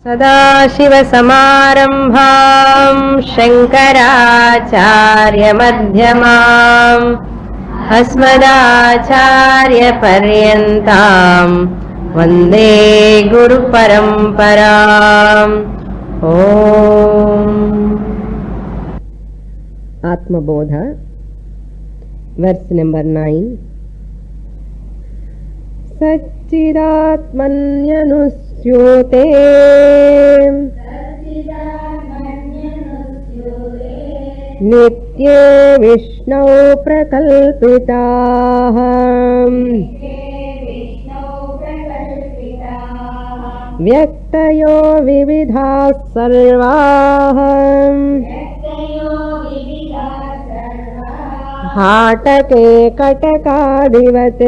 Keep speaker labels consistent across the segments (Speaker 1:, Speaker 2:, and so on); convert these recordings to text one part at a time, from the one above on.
Speaker 1: सदाशिवसमारम्भां शङ्कराचार्यमध्यमाम् अस्मदाचार्यपर्यन्तां वन्दे गुरुपरम्पराम्। आत्मबोध वर्स नंबर 9। सच्चिदात्मन्यनुस्यूते नित्ये विष्णौ प्रकल्पिताः व्यक्तयो विविधाः सर्वाः हाटके कटकादिवत्।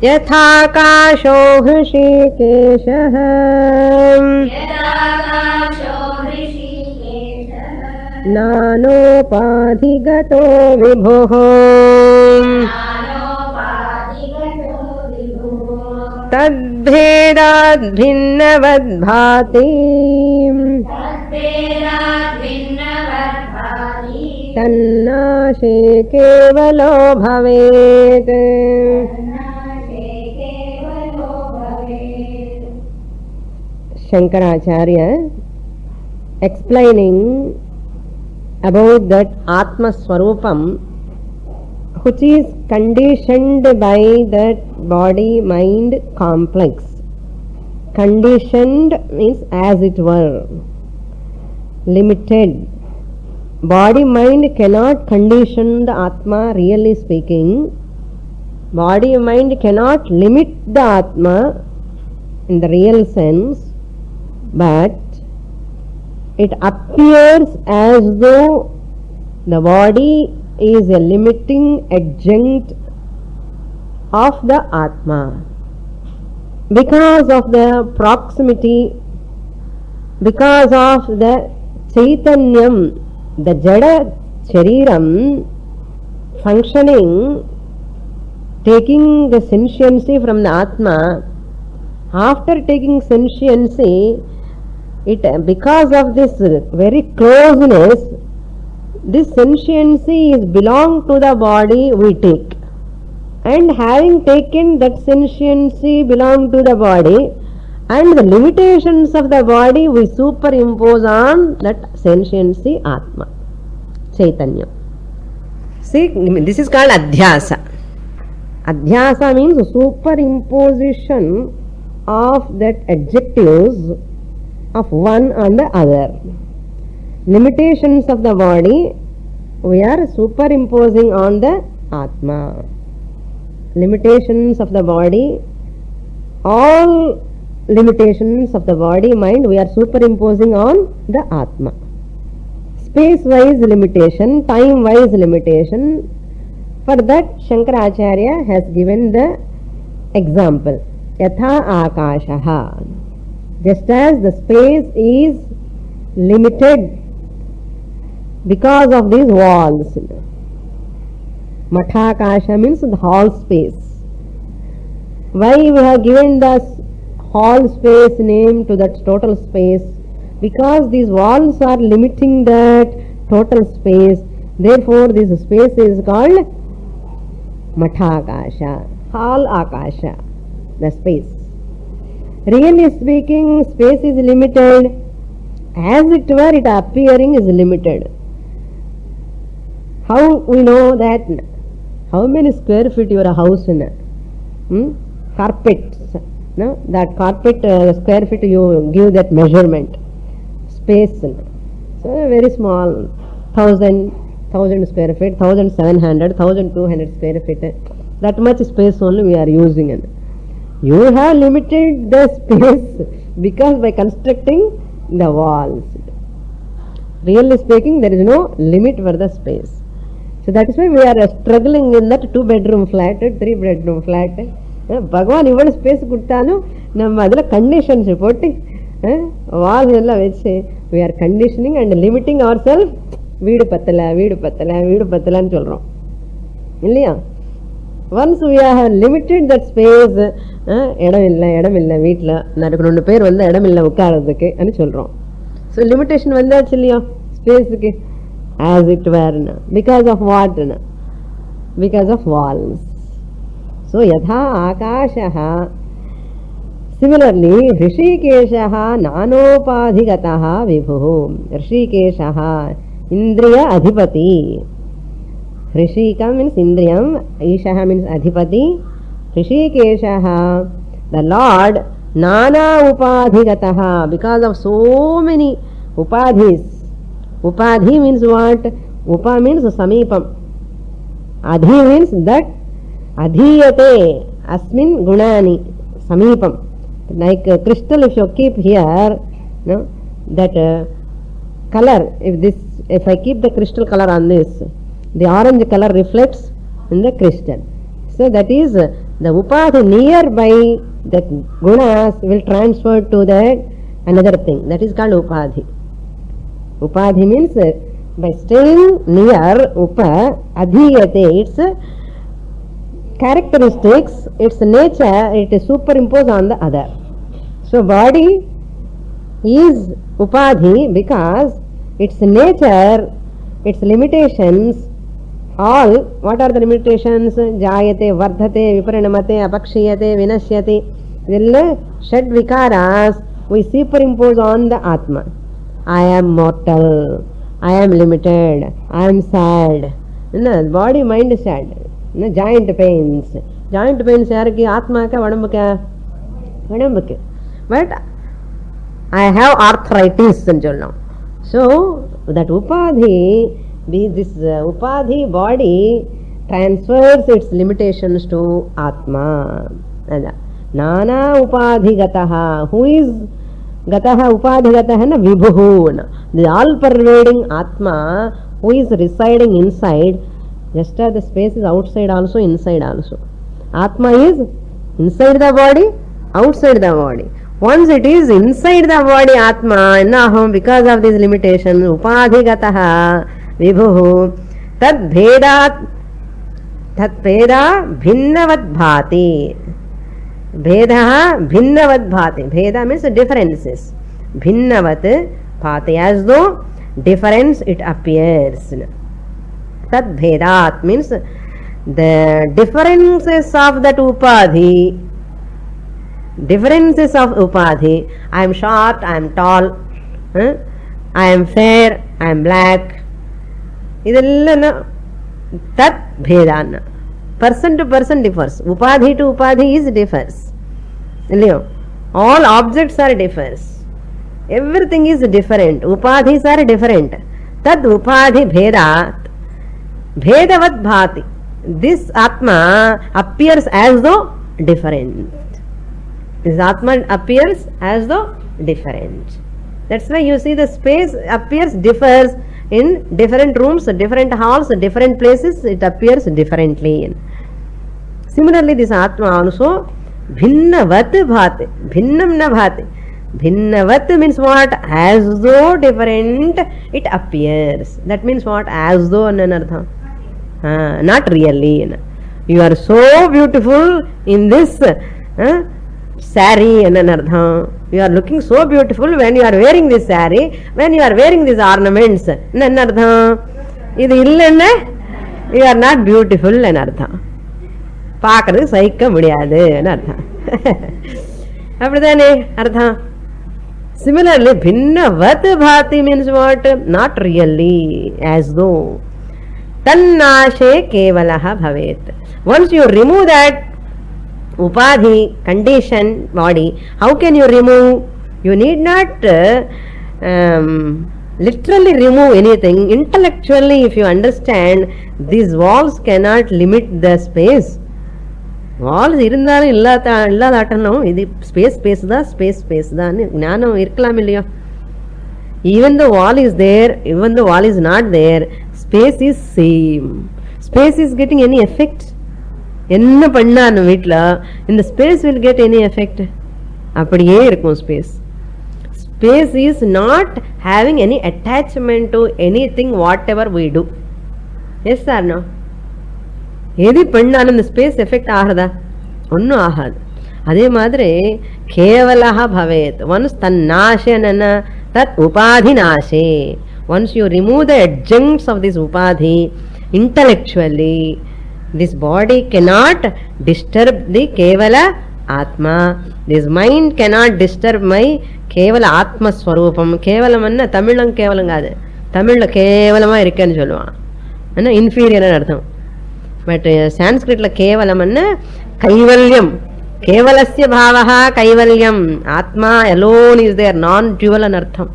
Speaker 1: यथाकाशो हृषीकेशः नानोपाधिगतो विभुः तद्भेदाद्भिन्नवद्भाति तन्नाशे केवलो भवेत्। Shankaracharya explaining about that Atma Swarupam which is conditioned by that body mind complex. Conditioned means as it were, limited. Body mind cannot condition the Atma, really speaking. Body mind cannot limit the Atma in the real sense, but it appears as though the body is a limiting adjunct of the Atma. Because of the proximity, because of the Chaitanyam, the Jada Shariram functioning, taking the sentiency from the Atma, after taking sentiency, because of this very closeness, this sentiency is belong to the body we take, and having taken that sentiency belong to the body, and the limitations of the body we superimpose on that sentiency Atma, Chaitanya. See, this is called Adhyasa. Adhyasa means superimposition of that adjectives of one on the other. Limitations of the body we are superimposing on the Atma. Limitations of the body, all limitations of the body mind we are superimposing on the Atma. Space wise limitation, time wise limitation, for that Shankaracharya has given the example. Yatha akashaha. Just as the space is limited because of these walls. Mathakasha means the hall space. Why we have given the hall space name to that total space? Because these walls are limiting that total space. Therefore, this space is called Mathakasha, hall akasha, the space. Really speaking, space is limited. As it were, it appearing is limited. How we know that? How many square feet your house in? Carpet. No? That carpet square feet you give that measurement. Space. So very small. 1000 square feet, 1700, 1200 square feet. That much space only we are using. You have limited the space because by constructing the walls. Really speaking, there is no limit for the space. So that is why we are struggling in that 2-bedroom flat, 3-bedroom flat. Bhagavan even space kuttanu, namma adula conditions potti, walls ella vechi, we are conditioning and limiting ourselves. வீடு பத்தலை வீடு பத்தலை வீடு பத்தலைன்னு சொல்கிறோம் இல்லையா? Once we have limited that space, இடம் இல்லை வீட்டில் எனக்கு 2 பேர் வந்து இடம் இல்லை உட்காரதுக்கு அப்படின்னு சொல்கிறோம். ஸோ லிமிட்டேஷன் வந்தாச்சு இல்லையோ ஸ்பேஸுக்கு, as it were, because of what? Because of walls. So yatha akashaha, similarly Hrishikeshaha nanopadhigataha vibhuh. Hrishikeshaha indriya adhipati. Hrishika means indriyam, Ishaha means adhipati. Hrishikeshaha, the Lord, nana upadhigataha, because of so many upadhis. Upadhi means what? Upa means samipam. Adhi means that. Adhiyate asmin gunani samipam. Like crystal, if you keep here, no, that color, if I keep the crystal color on this, the orange color reflects in the crystal. So that is the upadhi nearby the gunas will transfer to that another thing. That is called upadhi. Upadhi means by staying near upa, adhiyate, its characteristics, its nature, it is superimposed on the other. So body is upadhi because its nature, its limitations, all, what are the limitations? Jayate, vardhate, viparinamate, apakshiyate, vinashyate. These shad vikaras we superimpose on the atma. I am mortal, I am limited, I am sad. No, body mind is sad. No, joint pains. Joint pains யாருக்கு? ஆத்மாக்கா உடம்புக்கா? உடம்புக்கு. But I have arthritis ன்னு சொல்லலாம். So that upadhi, this upadhi body transfers its limitations to atma. Nana upadhigataha. Who is gataha? Upadhigataha na vibhuhu. The all pervading atma who is residing inside. Just as the space is outside also, inside also. Atma is inside the body, outside the body. Once it is inside the body, Atma, naham, because of these limitations, upadhigataha vibhuhu, tad bheda bhinnavad bhati. Bhedaha bhinnavad bhati. Bheda means differences. Bhinnavat bhati, as though difference it appears. Tad bhedat means the differences of that upadhi. Differences of upadhi. I am short, I am tall, I am fair, I am black. Idella tat bhedana. Person to person differs. Upadhi to upadhi is differs. All objects are differs. Everything is different. Upadhis are different. Tad upadhi bhedat. Bhedavat bhati. This atma appears as though different. This atma appears as though different. That's why you see the space appears, differs in different rooms, different halls, different places. It appears differently. Similarly, this atma also bhinnavat bhati. Bhinnam na bhati. Bhinnavat means what? As though different it appears. That means what? As though anartha. Not really. You are so beautiful in this saree and anartha. You are looking so beautiful when you are wearing this saree, when you are wearing these ornaments. Anartha. Idu illenna you are not beautiful anartha. Paakradhu saikka mudiyadhu anartha. Appadane artha. Similarly, bhinnavat bhati means what? Not really, as though. Tannashe kevalaha bhavet. Once you remove that upadhi, condition, body, how can you remove? You need not literally remove anything. Intellectually, if you understand, these walls cannot limit the space. Walls இருந்தாலும் இல்லாதாட்டணும். இது space தான் ஞானம் இருக்கலாம் இல்லையோ. Even the wall is there, even the wall is not there, space is same. Space is getting any effect? என்ன பண்ணாலும் வீட்டில் இந்த space will get any effect? அப்படியே இருக்கும் space. Space is not having any attachment to anything whatever we do. Yes or no? எது பண்ணாலும் இந்த space effect ஆகிறதா? ஒன்றும் ஆகாது. அதே மாதிரி கேவலஹ பவேத், ஒன்ஸ் தன்னாசேன தத் உபாதி நாசே, once you remove the adjuncts of this upadhi intellectually, this body cannot disturb the kevala atma, this mind cannot disturb my kevala atma swarupam. கேவலம் என்ன? தமிழம் கேவலம் காது, தமிழ்ல கேவலமா இருக்கேன்னு சொல்லுவான், என்ன இன்ஃபீரியர் அர்த்தம். பட் சான்ஸ்கிரிட்ல கேவலம் என்ன? கைவல்யம். கேவலஸ்ய பாவஹா கைவல்யம். ஆத்மா alone is there, நான் dual ன்னு அர்த்தம்.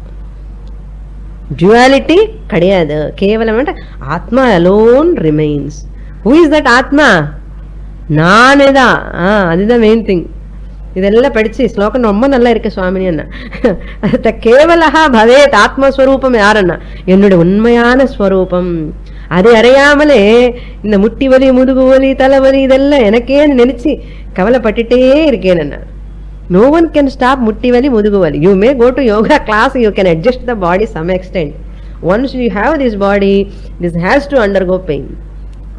Speaker 1: duality கிடையாது. கேவலம் ஆத்மா alone remains. who is that ஆத்மா? நானே தான். அதுதான் மெயின் திங். இதெல்லாம் படிச்சு ஸ்லோகம் ரொம்ப நல்லா இருக்கு சுவாமினி அண்ணா. கேவலஹா பவேத், ஆத்மஸ்வரூபம் யாருன்னா என்னுடைய உண்மையான ஸ்வரூபம். அது அறியாமலே இந்த முட்டி வலி, முதுகு வலி, தலைவலி இதெல்லாம் எனக்கே நினைச்சு கவலைப்பட்டுட்டே இருக்கேன். No one can stop mutti vali, mudugu vali. You may go to yoga class, you can adjust the body some extent. Once you have this body, this has to undergo pain.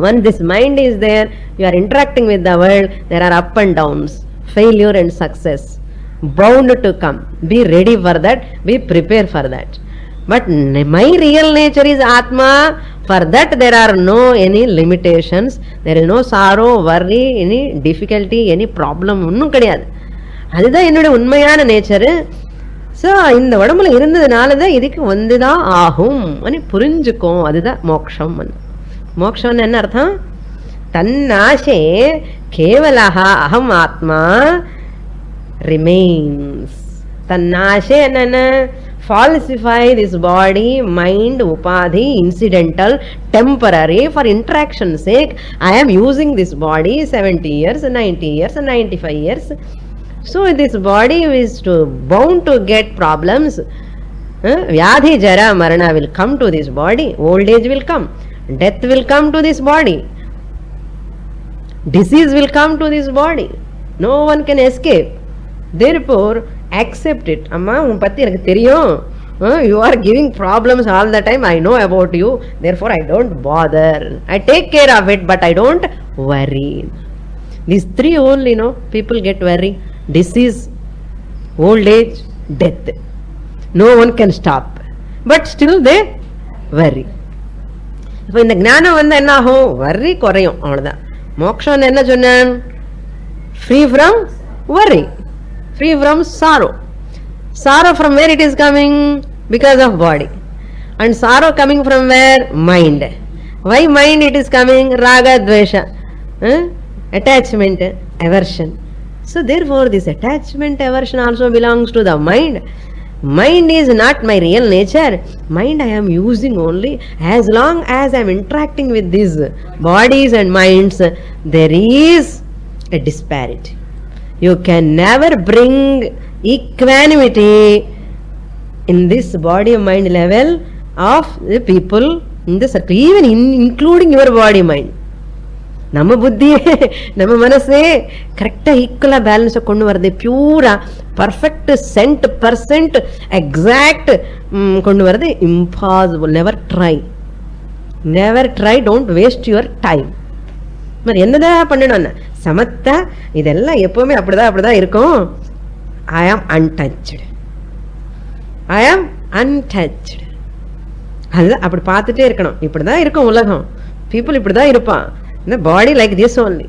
Speaker 1: Once this mind is there, you are interacting with the world, there are up and downs, failure and success bound to come. Be ready for that, be prepared for that. But my real nature is Atma. For that there are no any limitations, there is no sorrow, worry, any difficulty, any problem, ஒன்றும் கிடையாது. அதுதான் என்னுடைய உண்மையான nature. So இந்த உடம்புல இருந்ததுனால தான் இதுக்கு வந்துதான் ஆகும் అని புரிஞ்சுக்கும். அதுதான் மோக்ஷம். மோக்ஷம்னு என்ன அர்த்தம்? தன்னாசே கேவலஹ அகம் ஆத்மா ரிமைன்ஸ். தன்னாசே என்னென்ன? falsify this body, mind, upadhi, incidental, temporary, for interaction sake. I am using this body 70 years, 90 years, 95 years. So this body is bound to get problems. Vyadhi, jara, marana will come to this body. Old age will come. Death will come to this body. Disease will come to this body. No one can escape. Therefore, accept it. Amma, un patti enakku theriyum. You are giving problems all the time. I know about you. Therefore, I don't bother. I take care of it, but I don't worry. These three only, people get worried. Disease, old age, death. No one can stop. But still they worry. இப்போ இந்த ஞானம் வந்து என்ன ஆகும்? worry குறையும், அவ்வளோதான். மோக்ஷம் என்ன சொன்னேன்? free from worry, free from sorrow. Sorrow from where it is coming? Because of body. And sorrow coming from where? Mind. Why mind it is coming? Raga, dvesha, attachment, aversion. So therefore this attachment, aversion also belongs to the mind. Mind is not my real nature. Mind I am using only. As long as I am interacting with these bodies and minds, there is a disparity. You can never bring equanimity in this body mind level of the people in the circle, even including your body mind. நம்ம புத்தியே நம்ம மனசே கரெக்டா ஈக்குவலா balance கொண்டு வரது, பியூரா perfect %% exact கொண்டு வரது impossible. Never try, don't waste your time. என்னதான் பண்ணணும்? சமத்தா இதெல்லாம் எப்பவுமே அப்படிதான் இருக்கும். ஐ ஆம் அன்டச்டு. அதுதான் அப்படி பார்த்துட்டே இருக்கணும். இப்படிதான் இருக்கும் உலகம். பீப்புள் இப்படிதான் இருப்பான். The body like this only,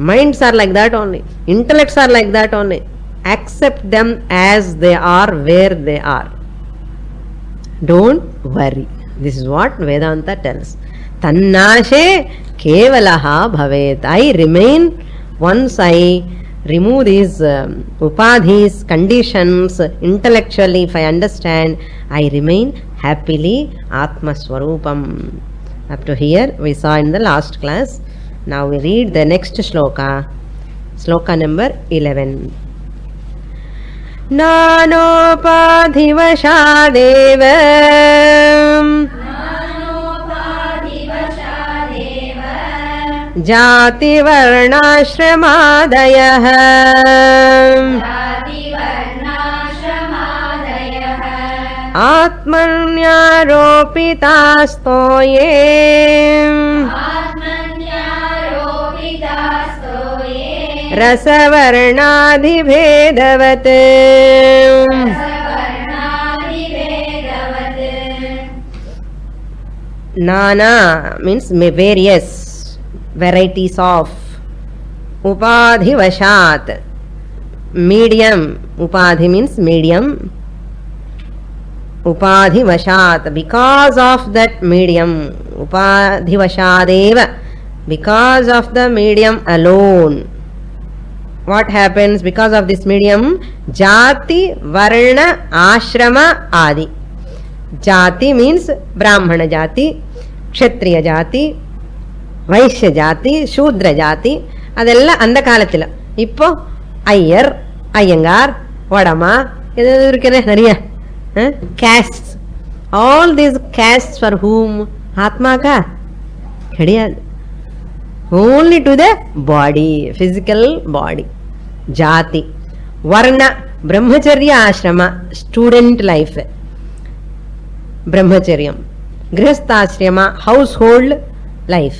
Speaker 1: minds are like that only, intellects are like that only. Accept them as they are, where they are. Don't worry. This is what Vedanta tells. Tannashe kevalaha bhavet. I remain once I remove these upadhis, conditions, intellectually if I understand, I remain happily Atma Swarupam. Up to here we saw in the last class. Now we read the next shloka. Shloka number 11. Nanopadhivashadeva jati varnashramadayah आत्मन्यारोपितास्तो ये रसवर्णादिभेदवत् नाना means various varieties of upadhivashat medium upadhi means medium upadhivashat because of that medium upadhivashadeva because of the medium alone. What happens because of this medium? Jati varna ashrama adi. Jati means brahmana jati, kshatriya jati, vaishya jati, shudra jati. அதெல்லாம் அந்த காலத்தில். இப்போ ஐயர், ஐயங்கார், வடமா, இது இருக்கிற நிறைய castes. All these castes for whom? ஆத்மாக்கா கிடையாது. Only to the body, physical body. Jati. Varna, brahmacharya ashrama, student life. Brahmacharyam. Grihasthashrama, household life.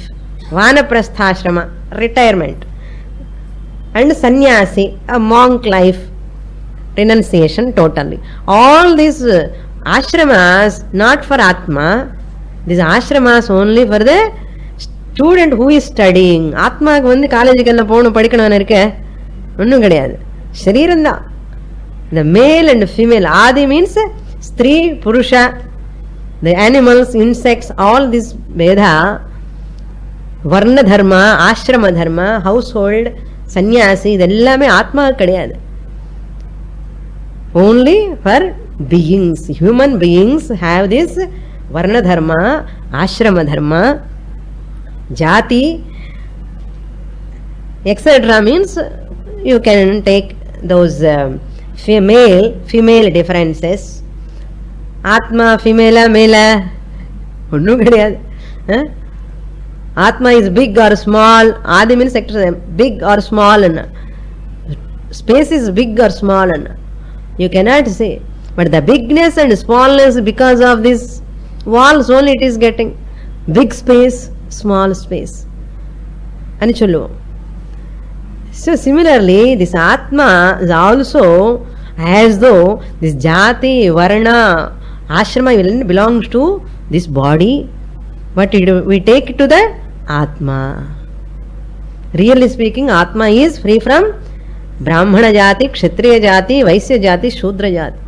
Speaker 1: Vanaprasthashrama, retirement. And sannyasi, a monk life. Renunciation totally. All these ashramas not for Atma. These ashramas only for the student who is studying. ஆத்மாவுக்கு வந்து காலேஜுக்கு எல்லாம் போகணும் படிக்கணும்னு இருக்க ஒன்றும் கிடையாது. சரீரம் தான். The male and female. Aadhi means ஸ்திரீ புருஷா. The animals, insects, all this Veda, வர்ண தர்மா, ஆசிரம தர்மா, ஹவுஸ்ஹோல்டு, சன்னியாசி, இது எல்லாமே ஆத்மாவுக்கு கிடையாது. Only for beings. Human beings have this varna dharma, ashrama dharma, jati, etc. means you can take those female differences. Atma, female, male, ஒன்றும் கிடையாது. Atma is big or small. Adi means big or small. Space is big or small. You cannot say. But the bigness and smallness because of this walls only it is getting. Big space, small space. అని சொல்லுவோம். So similarly this Atma is also as though this Jati, Varna, Ashrama belongs to this body, but we take it to the Atma. Really speaking, Atma is free from Brahmana Jati, Kshatriya Jati, Vaishya Jati, Shudra Jati.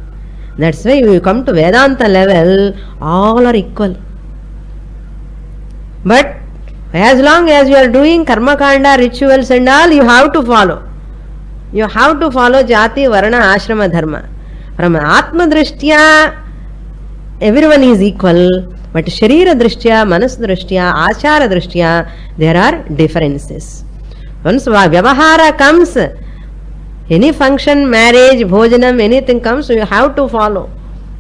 Speaker 1: That's why you come to Vedanta level, all are equal. But as long as you are doing karma kanda, rituals and all, you have to follow. You have to follow Jati, Varna, Ashrama, Dharma. From Atma Drishtya, everyone is equal. But Sharira Drishtya, Manas Drishtya, Achara Drishtya, there are differences. Once Vyavahara comes, any function, marriage, bhojanam, anything comes, you have to follow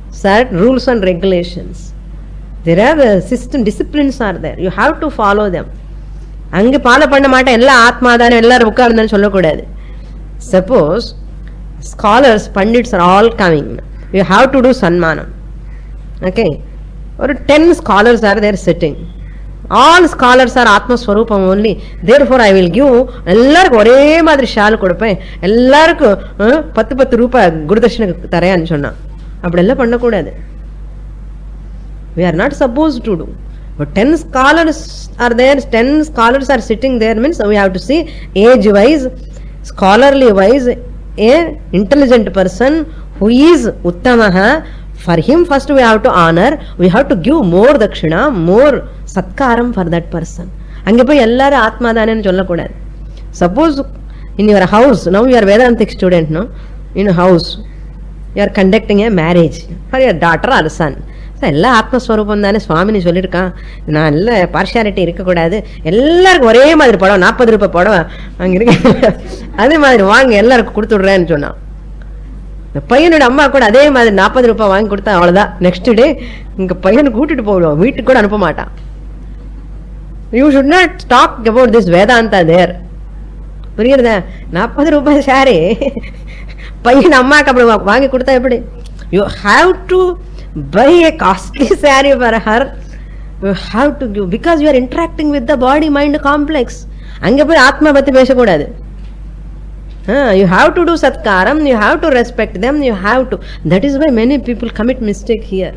Speaker 1: certain rules and regulations. There are system, disciplines are there. You have to follow them. அங்கே follow பண்ண மாட்டேன், எல்லாம் ஆத்மா தானே, எல்லாரும் உட்கார்ந்தான்னு சொல்லக்கூடாது. Suppose scholars, pandits are all coming. You have to do sanmanam. Okay. Or 10 scholars are there sitting. All scholars are Atma Swarupam only. Therefore I will give எல்லாருக்கும் ஒரே மாதிரி ஷால் கொடுப்பேன், எல்லாருக்கும் 10 ரூபாய் குருதட்சணை தரையான்னு சொன்னா. அப்படி எல்லாம் பண்ணக்கூடாது. We are not supposed to do. But 10 scholars are there, 10 scholars are sitting there means we have to see age wise, scholarly wise, a intelligent person who is uttamaha. For him first we have to honor, we have to give more dakshina, more satkaram for that person. அங்கே போய் எல்லாரும் ஆத்மா தானேன்னு சொல்லக்கூடாது. Suppose in your house, now you are Vedantic student, no? In a house, you are conducting a marriage for your daughter or son. So எல்லாம் ஆத்மஸ்வரூபம் தானே சுவாமின்னு சொல்லியிருக்கான், நான் இல்லை பார்ஷியாலிட்டி இருக்கக்கூடாது, எல்லாருக்கும் ஒரே மாதிரி படம் 40 ரூபாய் படம் அங்கே இருக்கு, அதே மாதிரி வாங்க எல்லாருக்கும் கொடுத்துடுறேன்னு சொன்னான். இந்த பையனோட அம்மா கூட அதே மாதிரி 40 ரூபாய் வாங்கி கொடுத்தா அவ்வளோதான். நெக்ஸ்ட் டே இங்கே பையனை கூட்டிட்டு போயிடுவோம், வீட்டுக்கு கூட அனுப்ப மாட்டான். You should not talk about this Vedanta there. புரியுறதா? 40 ரூபாய் சாரி பையன் அம்மாவுக்கு அப்படி வாங்கி கொடுத்தா எப்படி? You have to buy a costly saree for her. You have to give because you are interacting with the body mind complex. அங்கே போய் ஆத்மா பற்றி பேசக்கூடாது. You have to do satkaram, you have to respect them, you have to. That is why many people commit mistake here.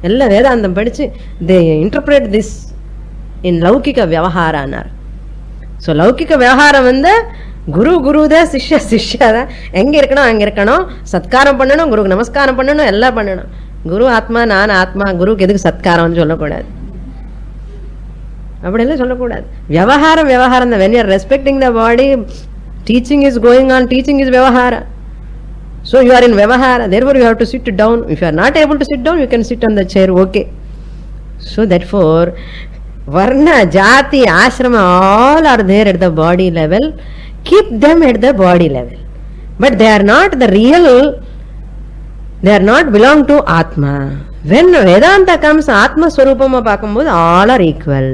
Speaker 1: Ella Vedantam padichi, they interpret this in Laukika Vyavahara anar. So Laukika Vyavahara vanda Guru da Sishya da enga irukano satkaram pannanum, Guru namaskaram pannanum, ella pannanum. Guru Atma, Nana Atma, Guru kedukku satkaram sollakudadu. அப்படியெல்லாம் சொல்லக்கூடாது. விவகாரம் தான். When you are respecting the body, teaching is going on, teaching is vyavahara. So you are in vyavahara, therefore you have to sit down. If you are not able to sit down, you can sit on the chair, okay. So therefore, varna, jati, ashrama, all are there at the body level. Keep them at the body level. But they are not the real, they are not belong to Atma. When Vedanta comes, Atma Swarupama Pakambodu, all are equal.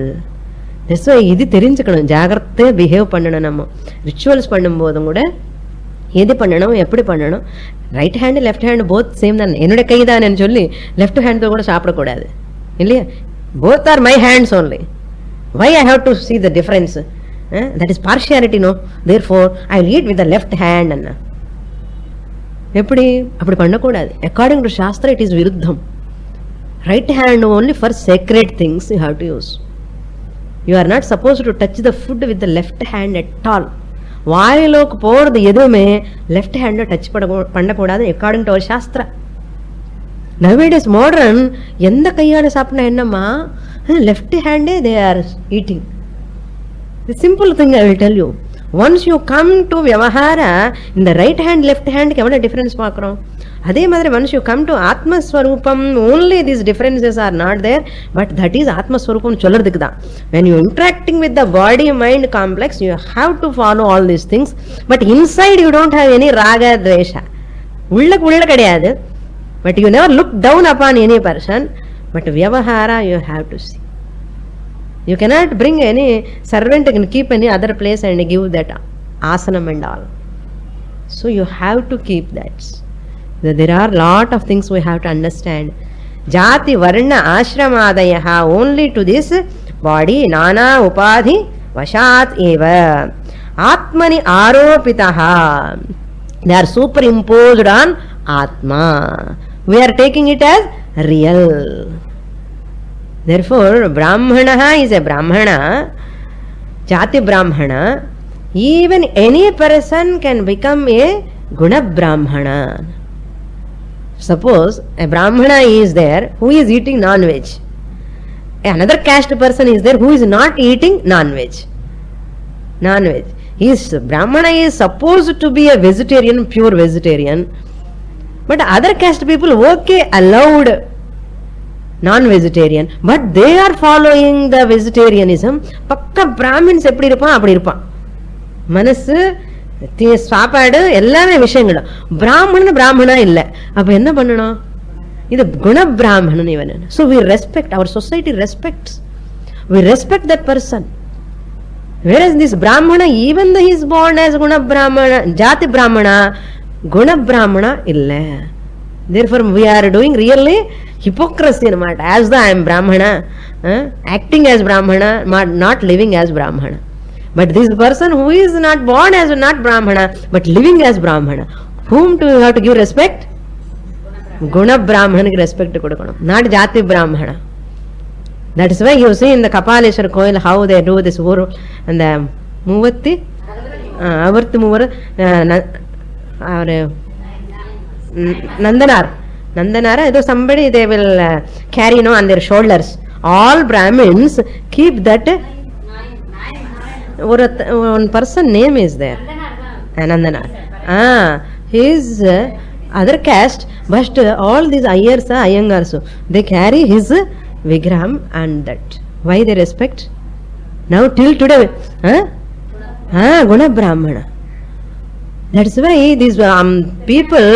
Speaker 1: That's why இது தெரிஞ்சுக்கணும். ஜாகிரதை behave பண்ணணும். நம்ம rituals பண்ணும்போதும் கூட எது பண்ணணும், எப்படி பண்ணணும். Right hand left hand both same தான். என்னோட கை தான் சொல்லி லெஃப்ட் ஹேண்ட் கூட சாப்பிடக்கூடாது இல்லையா. Both are my hands only. Why I have to see the difference? That is partiality. No, therefore I will eat with the left hand. அண்ணா எப்படி? அப்படி பண்ணக்கூடாது. அக்கார்டிங் டு சாஸ்திரம் இட் இஸ் விருத்தம். Right hand only for sacred things you have to use. You are not supposed to touch the food with the left hand at all. வாயிலோக்கு போறது எதுவுமே left hand touch பண்ணக்கூடாது according to our shastra. Nowadays modern எந்த கையால சாப்பிட்டா என்னம்மா, left ஹேண்டே they are eating. Simple thing I will tell you. Once you come to விவகாரா, இந்த ரைட் ஹேண்ட் லெஃப்ட் ஹேண்டுக்கு எவ்வளோ டிஃபரன்ஸ் பார்க்குறோம். அதே மாதிரி once you come to ஆத்மஸ்வரூபம், only these differences are not there, but that is ஆத்மஸ்வரூபம் சொல்றதுக்கு தான். When you interacting with the body mind complex, you have to follow all these things, but inside you don't have any raga dvesha. உள்ள கிடையாது. But you never look down upon any person, but vyavahara you have to see. You cannot bring any servant and keep any other place and give that asanam and all. So you have to keep that. There are lot of things we have to understand. Jati varna ashramaadayaha only to this body nana upadhi vashat eva atmani aropitaha. They are superimposed on Atma. We are taking it as real. Therefore Brahmana is a Brahmana, Jati Brahmana. Even any person can become a Guna Brahmana. Suppose a Brahmana is there who is eating non-veg. Another caste person is there who is not eating non-veg. Brahmana is supposed to be a vegetarian, pure vegetarian. But other caste people, okay, allowed non-vegetarian. But they are following the vegetarianism. Pakka Brahmins eppadi irupaan appadi irupaan. Manasu சாப்பாடு எல்லாமே விஷயங்களும். பிராமணா இல்லை. அப்ப என்ன பண்ணணும்? இது குண பிராமணன் இவன். So we respect, our society respects, we respect that person. Whereas this Brahmana, even though he is born as Guna Brahmana, Jati Brahmana, Guna Brahmana illa. Therefore we are doing really hypocrisy. As though I am Brahmana, acting as Brahmana, not living as Brahmana. But this person who is not born as not Brahmana but living as Brahmana, whom do you have to give respect? Guna Brahmana respect kodukanum, not Jati Brahmana. That is why you see in the Kapaleshwar Koil how they do this Uru and the Muvatti Avarthi Muvar Nandanara, somebody they will carry on their shoulders. All Brahmins keep that. One person name is there, Nandanar. His other caste, but all these Ayers are Iyengars, they carry his Vigraham and that. Why they respect? Now till today, Guna Brahmana. That's why these people,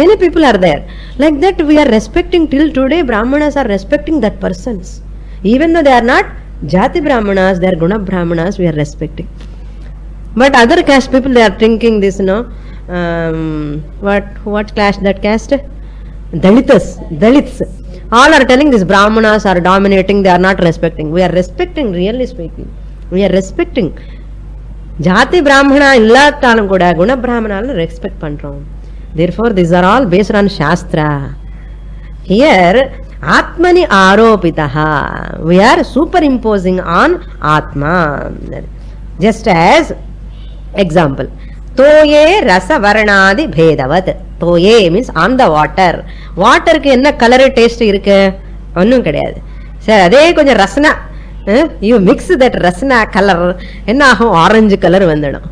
Speaker 1: many people are there. Like that we are respecting till today. Brahmanas are respecting that persons. Even though they are not Jati Brahmanas, they are Guna Brahmanas, we are respecting. But other caste people, they are thinking this, what caste, that caste? Dalits. All are telling this Brahmanas are dominating, they are not respecting. We are respecting, really speaking. We are respecting. ஜாதி பிராமணா இல்லாட்டாலும் கூட குண பிராமணால respect பண்றோம். Therefore these are all based on Shastra. Here Atmani Aropitaha, we are superimposing on Atma. Just as example, Toye Rasa Varanadi Bhedavat. Toye means on the water. Water ku enna color taste irukku? Onnum kediyadu. Sir, adhe konja rasana, you mix that rasana color, enna agum orange color vandadum.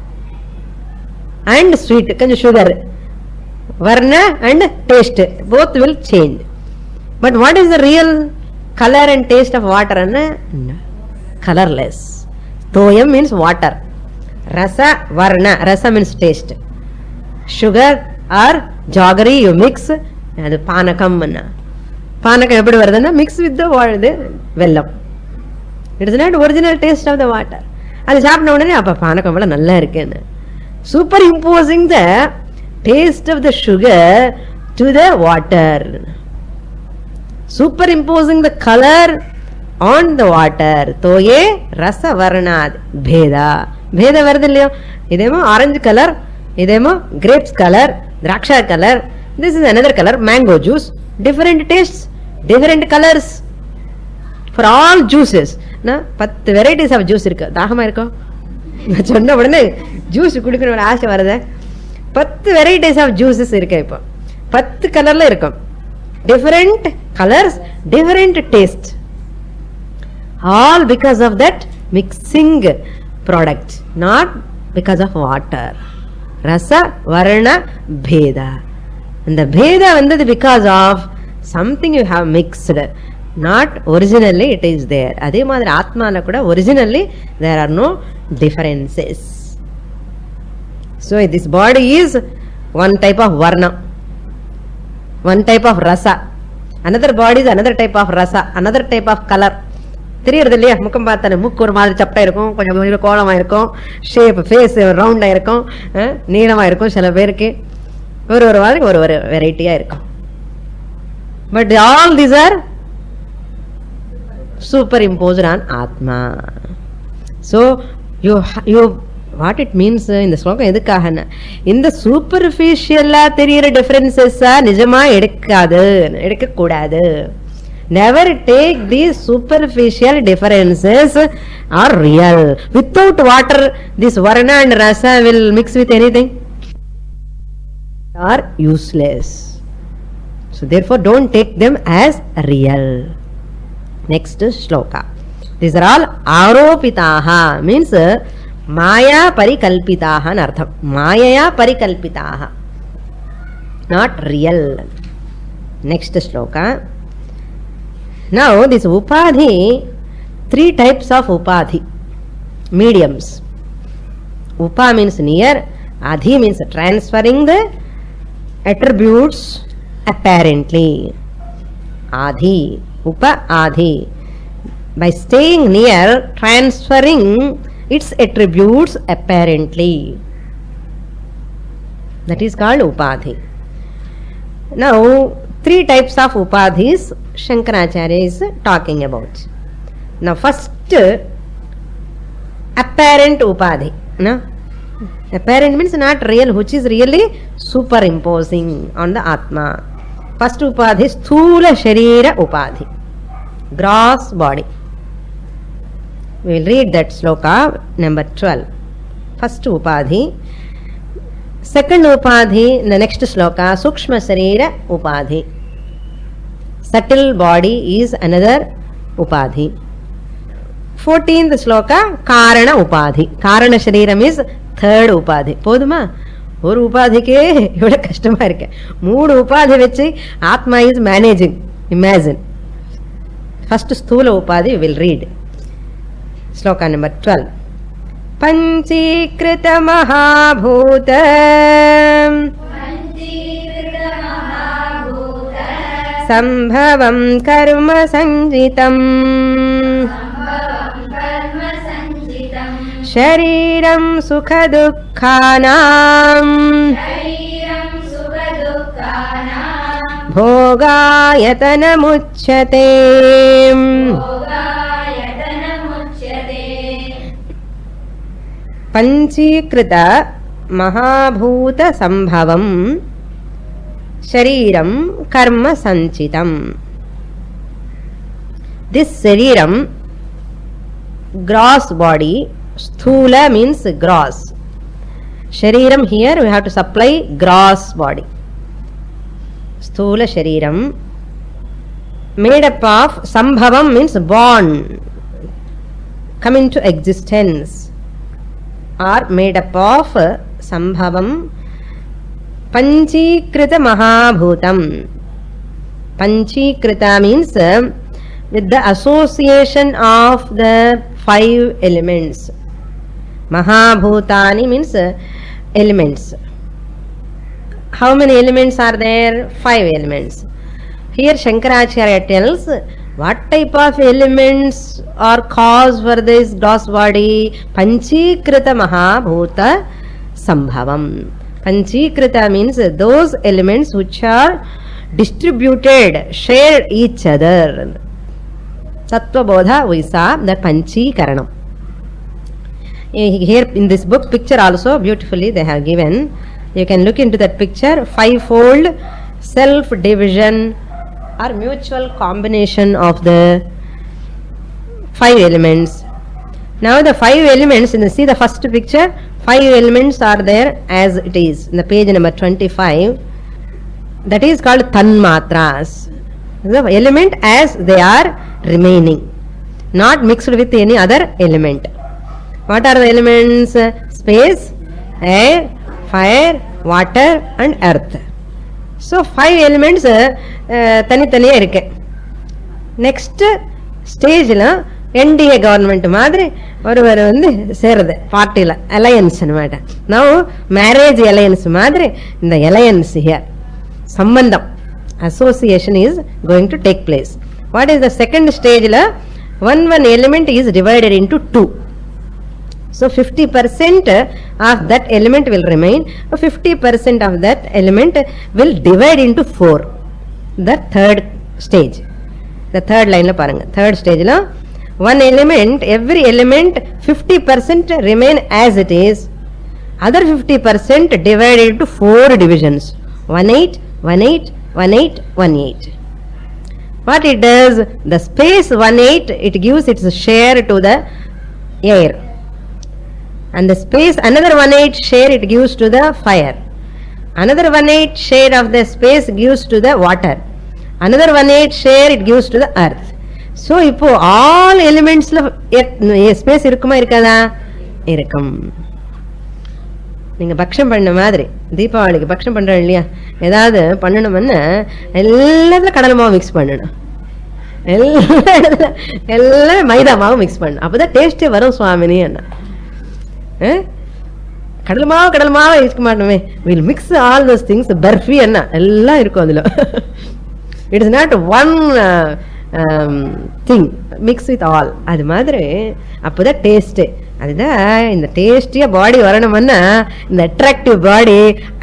Speaker 1: And sweet, konja sugar. Varna and taste, both will change. But what is the real color and taste of water? No. Colorless. Toyam means water. Rasa varna, rasa means taste. Sugar or jaggery you mix, and panakam. Panakam eppadi varudana mix with the water, vellam. It is not original taste of the water. Adu saapna udane appa panakam vela nalla irukku. Superimposing the taste of the sugar to the water. Superimposing the color on the water. Toye rasa varnad bheda. Bheda varudillo. Idemo orange color, idemo grapes color, draksha color. This is another color, mango juice. Different tastes, different colors for all juices. Na 10 varieties of juice irukku. Daahama irukku. Sonna udane juice kudikana oru aasha varudha. 10 varieties of juices irukku ipo. 10 color la irukum. Different colors, different taste. All because of that mixing product, not because of water. Rasa varna bheda. And the bheda vandhathu because of something you have mixed, not originally it is there. Adhe madri atma la kuda originally there are no differences. So this body is one type of varna, one type of rasa. Another body is another type of rasa, another type of color. தெரியுறது இல்லையா? முக்கம் பார்த்தானே மூக்கு ஒரு மாதிரி சப்பா இருக்கும், கொஞ்சம் கோலமா இருக்கும், shape face ரவுண்டா இருக்கும், நீளமா இருக்கும். சில பேருக்கு ஒரு மாதிரி ஒரு வெரைட்டியா இருக்கும். But all these are superimposed on ஆத்மா. So you what it means இந்த ஸ்லோகம் எதுக்காகன்னா, இந்த சூப்பர்ஃபிஷியலா தெரிகிற டிஃபரன்சஸா நிஜமா எடுக்கக்கூடாது. Never take these superficial differences are real. Without water, this varna and rasa will mix with anything. Are useless. So therefore don't take them as real. Next shloka. These are all aropitaha, means maya parikalpitaha in artham. Mayaya parikalpitaha, not real. Next shloka. Now this upadhi, 3 types of upadhi, mediums. Upa means near, adhi means transferring the attributes apparently. Adhi, upa adhi, by staying near, transferring its attributes apparently. That is called upadhi. Now 3 types of upadhis Shankaracharya is talking about. Now first, apparent upadhi. No? Apparent means not real, which is really superimposing on the Atma. First upadhi is sthula sharira upadhi, gross body. We will read that sloka number 12. First upadhi. Second upadhi, the next sloka, sukshma sharira upadhi. Subtle body is another upadhi. 14th sloka, karana upadhi. Karana shariram is third upadhi. Poduma ஒரு உபாதிக்கே எவ்வளவு கஷ்டமா இருக்கு. 3 உபாதி வச்சு ஆத்மா is managing. Imagine. First sthula upadhi we will read. Sloka number 12. Panchīkrita mahabhuta sambhavam karma sanjitam shariram sukha dukkhanam bhogayatana muchyate. பஞ்சீகிருத மகாபூத சம்பவம் ஷரீரம் கர்ம சஞ்சிதம். This shariram, gross body, sthula means gross. Shariram here we have to supply gross body. Sthula shariram made up of sambhavam means born, come into existence, or made up of sambhavam. Panchikrita mahabhutam. Panchikrita means with the association of the 5 elements. Mahabhutani means elements. How many elements are there? 5 elements. Here Shankaracharya tells what type of elements are cause for this gross body. Panchikrita mahabhuta sambhavam. Panchikrita means those elements which are distributed, shared each other. Sattva bodha we saw that Panchikaranam. Here in this book picture also beautifully they have given. You can look into that picture. 5-fold self division or mutual combination of the 5 elements. Now the 5 elements, see the first picture, 5 elements are there as it is in the page number 25. That is called tanmatras. The element as they are remaining, not mixed with any other element. What are the elements? Space, air, fire, water and earth. So 5 elements தனித்தனியா இருக்கு. Next ஸ்டேஜில் NDA government மாதிரி ஒருவர் சேருது பார்ட்டியில், alliance மாட்டேன். நான் marriage alliance மாதிரி இந்த அலையன்ஸ் ஹியர் சம்பந்தம் association is going to take place. What is the second stage? One element is divided into 2. So 50% of that element will remain, 50% of that element will divide into 4. The third stage, the third line la paranga, third stage la one element, every element 50% remain as it is, other 50% divided into 4 divisions, 1-8, 1-8, 1-8, 1-8. What it does, the space 1-8, it gives its share to the air, and the space another 1-8 share it gives to the fire, another 1-8 share of the space gives to the water, another 1-8 share it gives to the earth. So இப்போ all elements space இருக்குமா இருக்காதா? இருக்கும். நீங்க பக்ஷம் பண்ண மாதிரி தீபாவளிக்கு பக்ஷம் பண்றோம் இல்லையா, ஏதாவது பண்ணணும்னா எல்லாத்துல கடலை மாவு மிக்ஸ் பண்ணணும், எல்லாம் மைதா மாவு மிக்ஸ் பண்ணணும், அப்பதான் டேஸ்டே வரும் சுவாமினி. என்ன கடல் மாவு இருக்க மாட்டோமே, will mix all those things. Barfi என்ன எல்லாம் இருக்கும் அதுல. It is not one thing, mix with all. அது மாதிரி அப்போதான் டேஸ்ட்டு. அதுதான் இந்த டேஸ்டியா பாடி வரணும்னா இந்த அட்ராக்டிவ் பாடி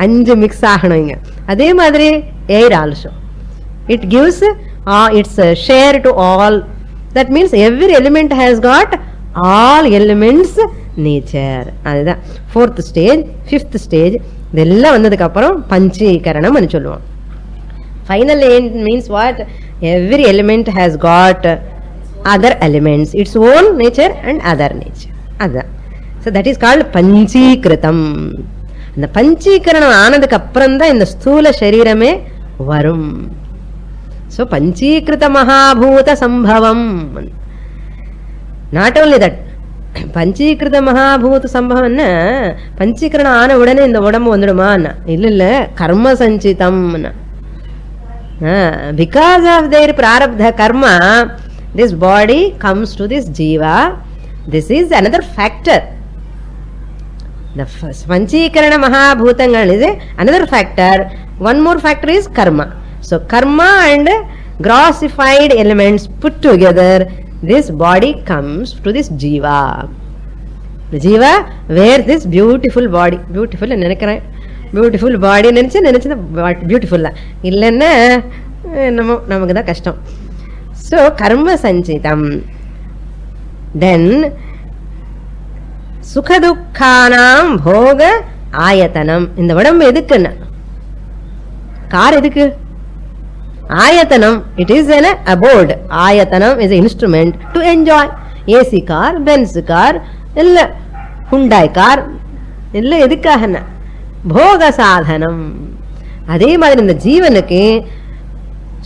Speaker 1: 5 மிக்ஸ் ஆகணும் இங்க. அதே மாதிரி air also it gives its share to all. That means every element has got all elements nature. அதுதான் 4th ஸ்டேஜ். 5th ஸ்டேஜ் இதெல்லாம் வந்ததுக்கு அப்புறம் பஞ்சீகரணம் சொல்லுவோம். Final end means what? Every element has got other elements, its own nature and other nature. Adha. So that is called Panchikritam. இந்த பஞ்சீகரணம் ஆனதுக்கு அப்புறம் தான் இந்த ஸ்தூல சரீரமே வரும். So Panchikritam Mahabhuta Sambhavam. Not only that, பஞ்சீகிருத மகாபூத சம்பவம்னா பஞ்சீகரணம் ஆன உடனே இந்த உடம்பு வந்துடுமான்னா இல்ல, கர்ம சஞ்சிதம். Because of their prarabdha karma, this body comes to this jiva. This is another factor. The Panchīkarana Mahabhutangal is another factor. One more factor is karma. So karma and grossified elements put together, this body comes to this jiva. The jiva wears this beautiful body. Beautiful நினைக்கிறேன், beautiful பாடி நினச்சது பியூட்டிஃபுல்லா இல்லைன்னா என்னமோ நமக்கு தான் கஷ்டம். So கர்ம சஞ்சிதம். தென் சுகதுக்கானாம் போக ஆயத்தனம். இந்த உடம்பு எதுக்குன்னு, கார் எதுக்கு? ஆயத்தனம், it is an abode. ஆயத்தனம் is an instrument to enjoy. AC car, Benz car இல்ல ஹுண்டாய் கார் இல்ல எதுக்காக? போக சாதனம். அதே மாதிரி இந்த ஜீவனுக்கு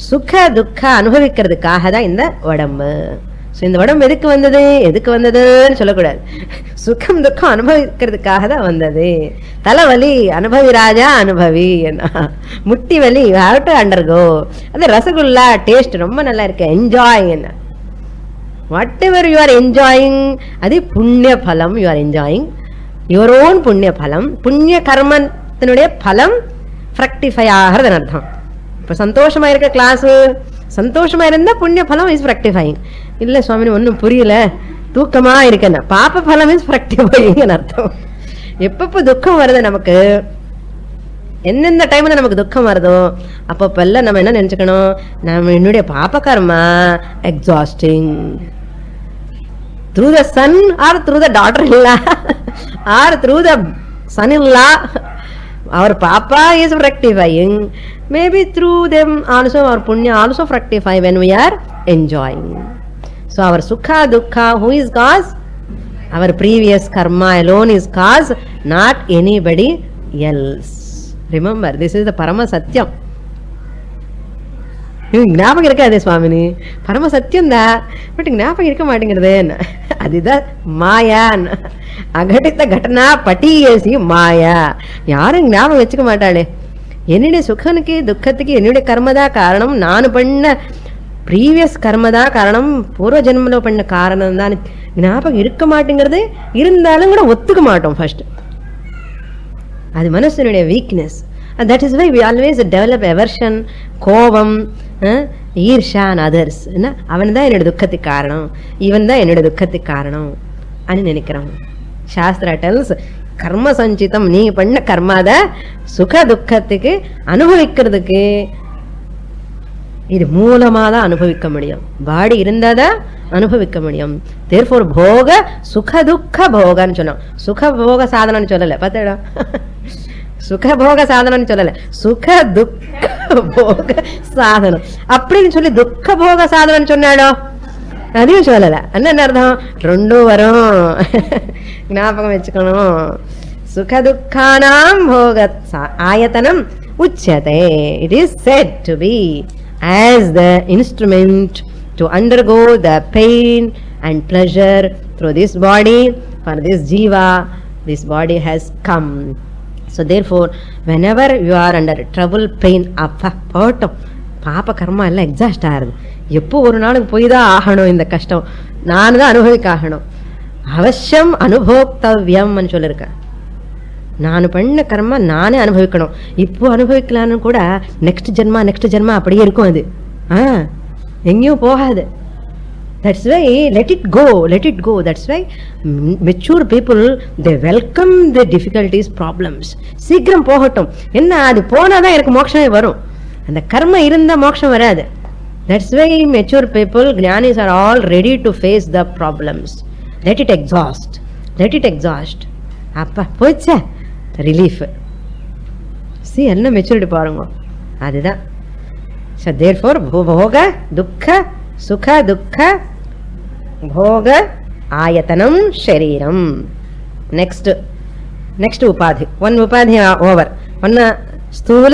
Speaker 1: சுக துக்க அனுபவிக்கிறதுக்காக தான் இந்த உடம்பு. இந்த உடம்பு எதுக்கு வந்தது, எதுக்கு வந்ததுன்னு சொல்லக்கூடாது. சுகம் துக்கம் அனுபவிக்கிறதுக்காக தான் வந்தது. தலைவலி அனுபவி ராஜா அனுபவி, என்ன முட்டி வலி ஹேவ் டு அண்டர்கோ. அது ரசகுல்லா டேஸ்ட் ரொம்ப நல்லா இருக்கு, என்ஜாய். என்ன what ever you are enjoying, அது புண்ணிய பலம். You are enjoying your own புண்ணிய பலம். புண்ணிய கர்மத்தினுடைய பலம் ஃப்ரக்டிஃபை ஆகிறதுன்னு அர்த்தம். இப்போ சந்தோஷமா இருக்க கிளாஸ், சந்தோஷமா இருந்தா புண்ணிய பலம் இஸ் ஃப்ரக்டிஃபைங். இல்ல சுவாமி ஒன்னும் புரியல, தூக்கமா இருக்கேன்னா பாப்ப பலம் இஸ் ஃப்ரக்டிஃபைங்னு அர்த்தம். எப்பப்போ துக்கம் வருது நமக்கு, எந்தெந்த டைம்ல நமக்கு துக்கம் வருதோ அப்பப்பெல்லாம் நம்ம என்ன நினைச்சுக்கணும், நம்ம என்னுடைய பாப்ப கர்மா exhausting. through the son or through the daughter-in-law or through the son-in-law, our papa is fructifying. Maybe through them also our punya also fructify when we are enjoying. So our sukha dukkha, who is cause? Our previous karma alone is cause, not anybody else. Remember, this is the parama satyam. ஞாபகம் இருக்காது சுவாமினி, பரம சத்தியம் தான், but ஞாபகம் இருக்க மாட்டேங்கிறது. அதுதான் மாயா. அகடித்த கட்டனா பட்டியேசி மாயா. யாரும் ஞாபகம் வச்சுக்க மாட்டாளே. என்னுடைய சுகனுக்கு துக்கத்துக்கு என்னுடைய கர்மதா காரணம், நான் பண்ண ப்ரீவியஸ் கர்மதா காரணம், பூர்வ ஜென்மல பண்ண காரணம் தான் ஞாபகம் இருக்க மாட்டேங்கிறது. இருந்தாலும் கூட ஒத்துக்க மாட்டோம் ஃபர்ஸ்ட். அது மனசனுடைய weakness. That is why we always develop aversion, கோபம், ஈர்ஷா and others. அவன் தான் என்னோட துக்கத்துக்கு காரணம், இவன் தான் என்னோட துக்கத்துக்கு காரணம் అని நினைக்கிறோம். சாஸ்திரா டெல்ஸ், கர்ம சஞ்சிதம், நீ பண்ண கர்மாத சுக துக்கத்துக்கு அனுபவிக்கிறதுக்கு இது மூலமா தான் அனுபவிக்க முடியும். பாடி இருந்தாதான் அனுபவிக்க முடியும். தேர்ஃபோர் போக சுக துக்க போகன்னு சொன்னோம், சுக போக சாதனம்னு சொல்லல. பார்த்தா சுக போக சாதனம் சொல்லல, சுக துக்க போக சாதனம் அப்படின்னு சொல்லி துக்க போக சாதனம் சொன்னாடோ அதையும் சொல்லல. என்ன அர்த்தம், ரெண்டும் வரும், ஞாபகம் வச்சுக்கணும். சுக துக்கானாம் போக ஆயத்தனம் உச்சதே. It is said to be as the instrument to undergo the pain and pleasure through this body. For this jiva, this body has come. So therefore, whenever you are under trouble, pain, அப்பா போட்டோம், பாப்ப கர்மா எல்லாம் exhaust ஆகுது. எப்போ ஒரு நாளுக்கு போய் தான் ஆகணும், இந்த கஷ்டம் நான் தான் அனுபவிக்க ஆகணும். அவசியம் அனுபோக்தவ்யம்னு சொல்லியிருக்கேன். நான் பண்ண கர்மா நானே அனுபவிக்கணும். இப்போ அனுபவிக்கலான்னு கூட நெக்ஸ்ட் ஜென்மா அப்படியே இருக்கும். அது எங்கேயும் போகாது. That's why let it go. That's why mature people, they welcome the difficulties, problems. சீக்கிரம் போகட்டும், என்ன அது போனாதான் எனக்கு மோட்சமே வரும். அந்த கர்ம இருந்தா மோட்சம் வராது. That's why mature people, Gnanis are all ready to face the problems. Let it exhaust. அப்பா போச்சா ரிலீஃப். See என்ன மெச்சூரிட்டி பாருங்க, அதுதான். So therefore போக துக்க சுக துக்க போக ஆயத்தனம் ஷரீரம். நெக்ஸ்ட் உபாதி. ஒன் உபாதி ஓவர். ஒன்னு ஸ்தூல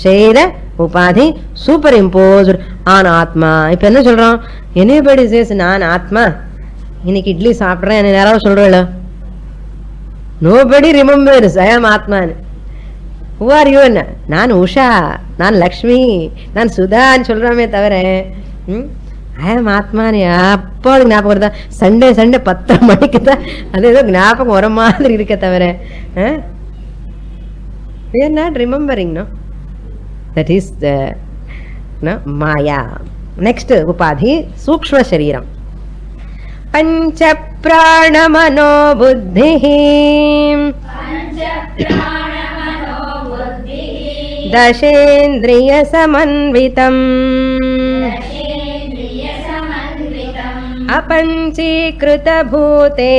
Speaker 1: ஷரீர உபாதி சூப்பர் இம்போஸ்ட் ஆன் ஆத்மா. இப்ப என்ன சொல்றோம், எனிபடி சேஸ் நான் ஆத்மா. இன்னைக்கு இட்லி சாப்பிட்றேன் யாராவது சொல்றேன், நோபடி ரிமெம்பர்ஸ் ஐ ஆம் ஆத்மான்னு. Who are you? நான் உஷா, நான் லக்ஷ்மி, நான் சுதான்னு சொல்றாமே தவிர ஐ ஆம் ஆத்மான்னு அப்போ அது ஞாபகம் வருதா? சண்டே 10 மணிக்கு தான் அது ஏதோ ஞாபகம் வர மாதிரி இருக்க தவிர we are not remembering, no? That is the maya. Next upadhi sukshma shariram. Pancha prana mano buddhi dashendriya samanvitam apanchīkrita bhūte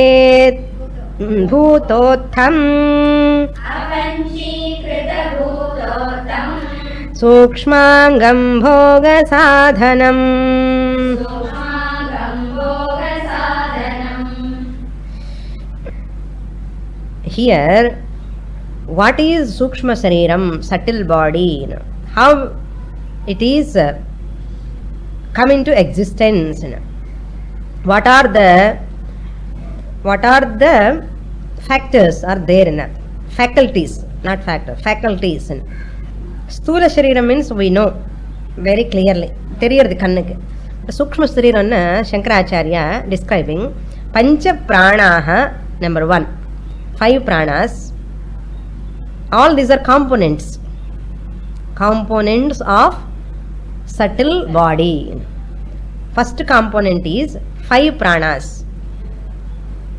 Speaker 1: பூதோத்தம் சூக்ஷ்மாங்கம் போக சாதனம். Here, what is Sukshma Sariram, subtle body? How it is come into existence? What are the factors are there in it? Faculties, not factors, faculties. Sthula Shariram means we know very clearly. Theriyarudhu kannukku. Sukshma Shariramna Shankaracharya describing Pancha Pranaha, number 1. 5 pranas. All these are components of subtle body. First component is 5 pranas.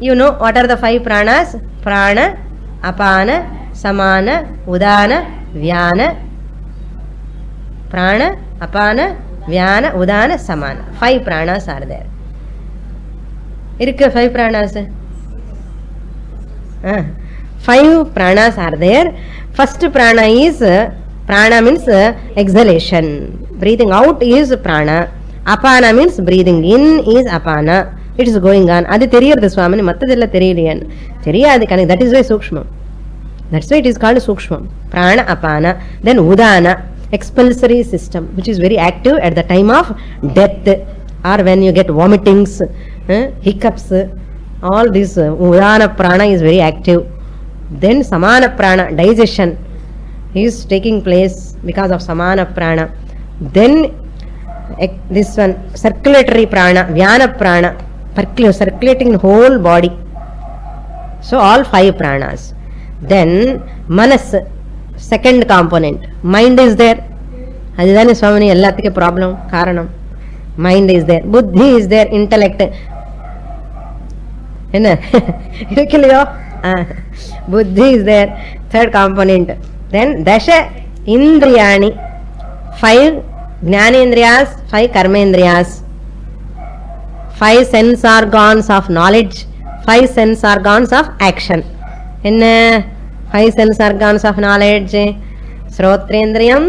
Speaker 1: You know what are the 5 pranas? Prana, Apana, Samana, Udana, Vyana. Prana, Apana, Vyana, Udana, Samana. 5 pranas are there. Irukku 5 pranas. 5 pranas are there. First prana is, prana means exhalation. Breathing out is prana. Apana means breathing in is apana. It is going on. Adu theriyarudhu Swamini, mattadella theriyaliyan. Theriyadu kani, that is why Sukshma. That's why it is called Sukshma. Prana, Apana. Then Udana, expulsory system, which is very active at the time of death, or when you get vomitings, hiccups. All this Udana prana is very active. Then Samana prana, digestion is taking place because of Samana prana. Then this one, circulatory prana, Vyana prana, circulating the whole body. So all 5 pranas. Then Manas, second component, mind is there. Adidane Swamini ellathukku problem karanam. Mind is there, buddhi is there, intellect. Enna irukkillayo, buddhi is there, third component. Then Dasha Indriyani, 5 Jnanendriyas, 5 Karmendriyas, 5 sense organs of knowledge, 5 sense organs of action. Enna 5 sense organs of knowledge? Srotrendriyam,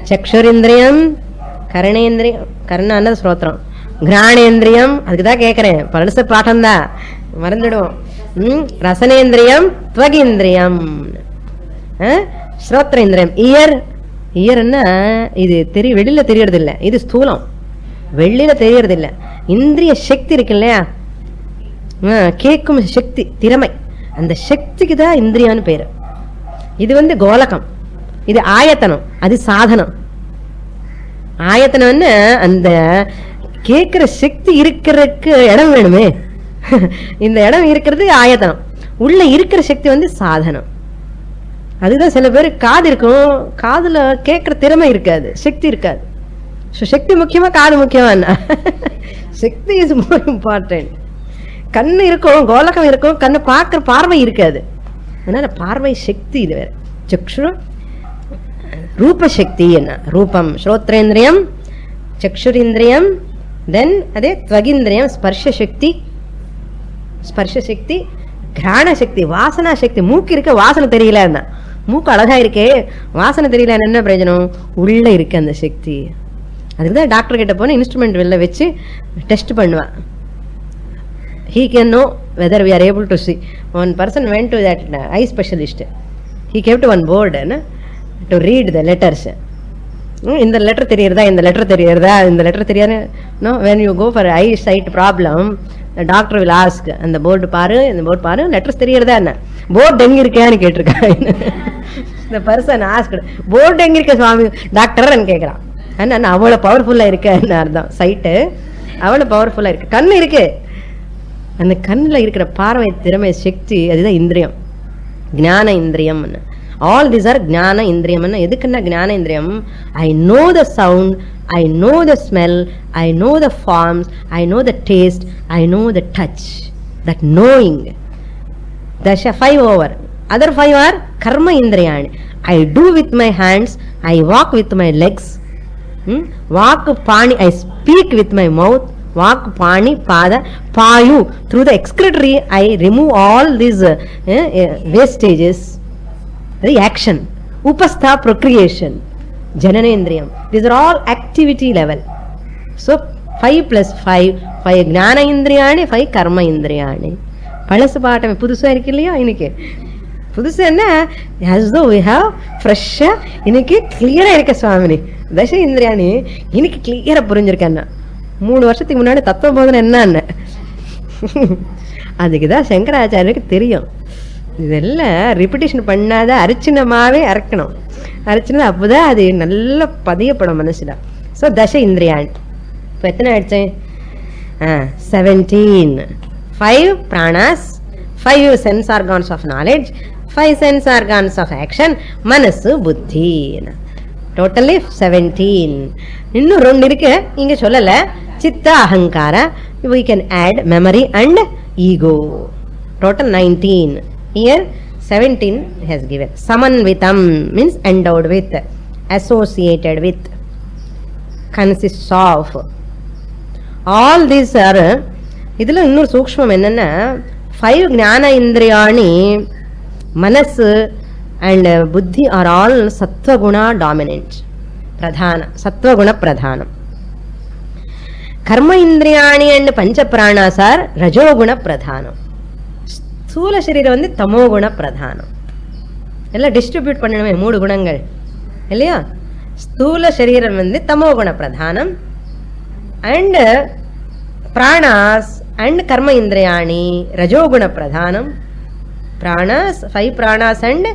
Speaker 1: Chakshurindriyam, Karanendriyam, Karna anna Srotram, Granendriyam, adukku da kekren, padasa paatham da marandidum. Rasanendriyam, Tvagindriyam, Srotrendriyam, ear என்ன இது வெளியில தெரியறது இல்லை, இது ஸ்தூலம், வெளியில தெரியறது இல்லை. இந்திரிய சக்தி இருக்கு இல்லையா, கேட்கும் சக்தி, திறமை, அந்த சக்திக்கு தான் இந்திரியான்னு பேரு. இது கோலகம், இது ஆயத்தனம், அது சாதனம். ஆயத்தனம் அந்த கேட்கிற சக்தி இருக்கிறதுக்கு இடம் வேணுமே, இந்த இடம் இருக்கிறது ஆயத்தனம், உள்ள இருக்கிற சக்தி சாதனம். அதுதான் சில பேர் காது இருக்கும், காதுல கேட்கிற திறமை இருக்காது, சக்தி இருக்காது. சக்தி முக்கியமா காது முக்கியமா? சக்தி இஸ் மோர் இம்பார்ட்டன்ட். கண்ணு இருக்கும், கோலகம் இருக்கும், கண்ணு பார்க்கிற பார்வை இருக்காது. அதனால பார்வை சக்தி இது வேற. சக்ஷு ரூப சக்தி, என்ன ரூபம், ஸ்ரோத்ரேந்திரியம், சக்ஷுரிந்திரியம், தென் அதே த்வகிந்திரியம், ஸ்பர்ஷ சக்தி, கிராண சக்தி, வாசனா சக்தி. மூக்கு இருக்க வாசனை தெரியல, மூக்கு அழகா இருக்கே வாசனை தெரியல, என்ன பிரயோஜனம்? உள்ள இருக்கு அந்த சக்தி. அதுக்குதான் டாக்டர் கிட்ட போன இன்ஸ்ட்ருமெண்ட் வெளில வச்சு டெஸ்ட் பண்ணுவான். He can know whether we are able to see. One person went to that eye specialist. He kept one board to read the letters. இந்த லெட்டர் தெரியறதா, இந்த லெட்டர் தெரியறதா, இந்த லெட்டர் தெரியாது. No, when you go for eye sight problem, the doctor will ask, அந்த board பாரு, இந்த board பாரு, letters தெரியறதா, என்ன board எங்க இருக்கான்னு கேட்டிருக்கான். இந்த பர்சன் ஆஸ்க், போர்டு எங்க இருக்க சுவாமி டாக்டர் கேட்கிறான். ஆனா அவ்வளவு பவர்ஃபுல்லா இருக்குன்னு அர்த்தம். சைட்டு அவ்வளவு பவர்ஃபுல்லா இருக்கு, கண்ணு இருக்கு, அந்த கண்ணுல இருக்கிற பார்வை, திறமை, சக்தி, அதுதான் இந்திரியம், ஞான இந்திரியம். All these are ஞான இந்திரியம். எதுக்குன்னா ஞான இந்திரியம்? I know the sound, I know the smell, I know the forms, I know the taste, I know the touch. That knowing. Dasha 5 over. Other 5 are karma indriyani. I do with my hands, I walk with my legs. Walk pani, I speak with my mouth. Vak, Pani, Pada, Payu. Through the excretory, I remove all these wastages. Reaction. Upastha, procreation. Jananendriyam. These are all activity level. So 5 plus 5, 5 Gnana Indriyani, 5 Karma Indriyani. பழசு bottom புதுசாக இருக்கு இல்லையா இன்னைக்கு? புதுசு என்ன, as though we have ஃப்ரெஷ்ஷாக இன்னைக்கு கிளியராக இருக்க சுவாமினி. தச இந்திரியாணி இன்னைக்கு கிளியராக புரிஞ்சிருக்கேன்னா 3 வருஷத்துக்கு முன்னாடி தத்துவ போதனை என்னன்னு அதுக்கு தான் சங்கராச்சாரியருக்கு தெரியும். இதெல்லாம் ரிப்பிட்டேஷன் பண்ணாத அரிச்சினமாகவே அரைக்கணும். அரைச்சினா அப்போதான் அது நல்லா பதியப்படும் மனசுல. ஸோ தச இந்திரியாணி இப்போ எத்தனை ஆயிடுச்சு? 17. 5 pranas, 5 sense organs of knowledge, 5 sense organs of action, manasu, buddhi. Totally 17. இன்னும் 2 இருக்கு, இங்க சொல்லல. சித்த, அகங்கார. We can add memory and ego. Total 19. Here 17 has given. Samanvitam means endowed with, associated with, consists of. All these are. இதில் இன்னொரு சூக்ஷ்மம் என்னென்னா 5 ஞான இந்திரியாணி மனசு அண்ட் புத்தி ஆர் ஆல் சத்வகுணா டாமினன்ட், பிரதான சத்வகுண பிரதானம். கர்ம இந்திரியாணி அண்ட் பஞ்ச பிராணாஸ் ஆர் ரஜோகுண பிரதானம். ஸ்தூல சரீரம் வந்து தமோகுண பிரதானம். எல்லாம் டிஸ்ட்ரிபியூட் பண்ணணுமே 3 குணங்கள் இல்லையா? ஸ்தூல சரீரம் வந்து தமோகுண பிரதானம் and பிராணாஸ் and karma indriyani rajoguna pradhanam. Pranas, 5 pranas and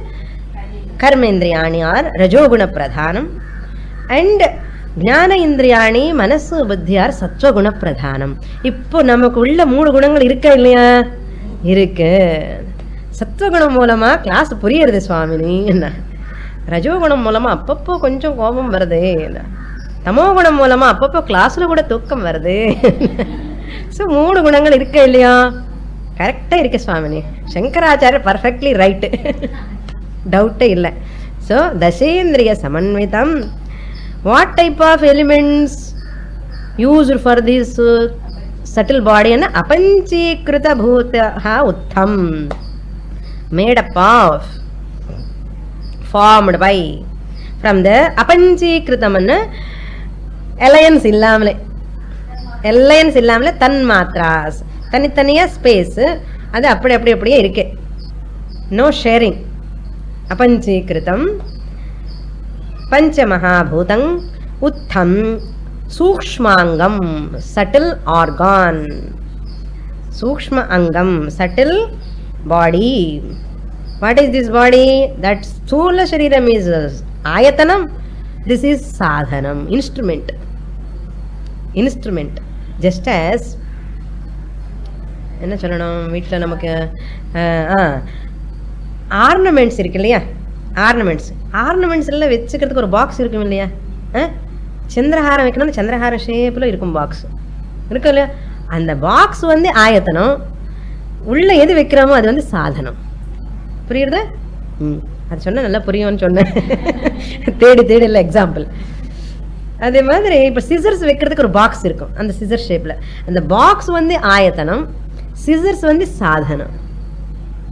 Speaker 1: karma indriyani are rajoguna pradhanam, and ஞான இந்திரியாணி மனசு புத்தி ஆர் சத்வகுண பிரதானம். இப்போ நமக்கு உள்ள 3 குணங்கள் இருக்கா இல்லையா? இருக்கு. சத்வகுணம் மூலமா கிளாஸ் புரியுறது சுவாமினி என்ன, ரஜோகுணம் மூலமா அப்பப்போ கொஞ்சம் கோபம் வருது, தமோகுணம் மூலமா அப்பப்போ கிளாஸ்ல கூட தூக்கம் வருது. ஸோ 3 குணங்கள் இருக்க இல்லையா? கரெக்டாக இருக்கு சுவாமினி. சங்கராச்சாரியர் பர்ஃபெக்ட்லி ரைட்டு, டவுட்டே இல்லை. ஸோ தசேந்திரிய சமன்விதம். What type of elements used for this subtle body? என்ன அபஞ்சீகிருத பூதா உத்தம், made up of, formed by, from the அபஞ்சீகிருதம்னு அலையன்ஸ் இல்லாமலே, எல்லையன்ஸ் இல்லாமல தன் மாத்ராஸ், தனித்தனியா ஸ்பேஸ், அது அப்படி அப்படி அப்படியே இருக்கு. No sharing. அபஞ்சீகிருதம் பஞ்சமகாபூதம் உத்தம் சூக்ஷ்மாங்கம் சட்டில் ஆர்கான், சூக்ஷ்ம அங்கம் subtle body. What is this body? That ஸ்தூல சரீரம் இஸ் ஆயத்தனம், திஸ் இஸ் சாதனம், இன்ஸ்ட்ருமெண்ட். இன்ஸ்ட்ருமெண்ட். ஜஸ்ட் ஆஸ் என்ன சொல்லணும், வீட்டில் நமக்கு ஆர்னமெண்ட்ஸ் இருக்கு இல்லையா? ஆர்னமெண்ட்ஸ், ஆர்னமெண்ட்ஸ் எல்லாம் வச்சுக்கிறதுக்கு ஒரு பாக்ஸ் இருக்கும் இல்லையா? சந்திரஹாரம் வைக்கணும்னா சந்திரஹாரம் ஷேப்பில் இருக்கும் பாக்ஸ் இருக்கும் இல்லையா? அந்த பாக்ஸ் வந்து ஆயத்தனம், உள்ள எது வைக்கிறோமோ அது வந்து சாதனம். புரியுறதா? அது சொன்ன நல்லா புரியும்னு சொன்னேன், தேடி தேடி இல்லை எக்ஸாம்பிள். அதே மாதிரி இப்போ சிசர்ஸ் வைக்கிறதுக்கு ஒரு பாக்ஸ் இருக்கும், அந்த சிசர் ஷேப்பில். அந்த பாக்ஸ் வந்து ஆயத்தனம், சிசர்ஸ் வந்து சாதனம்.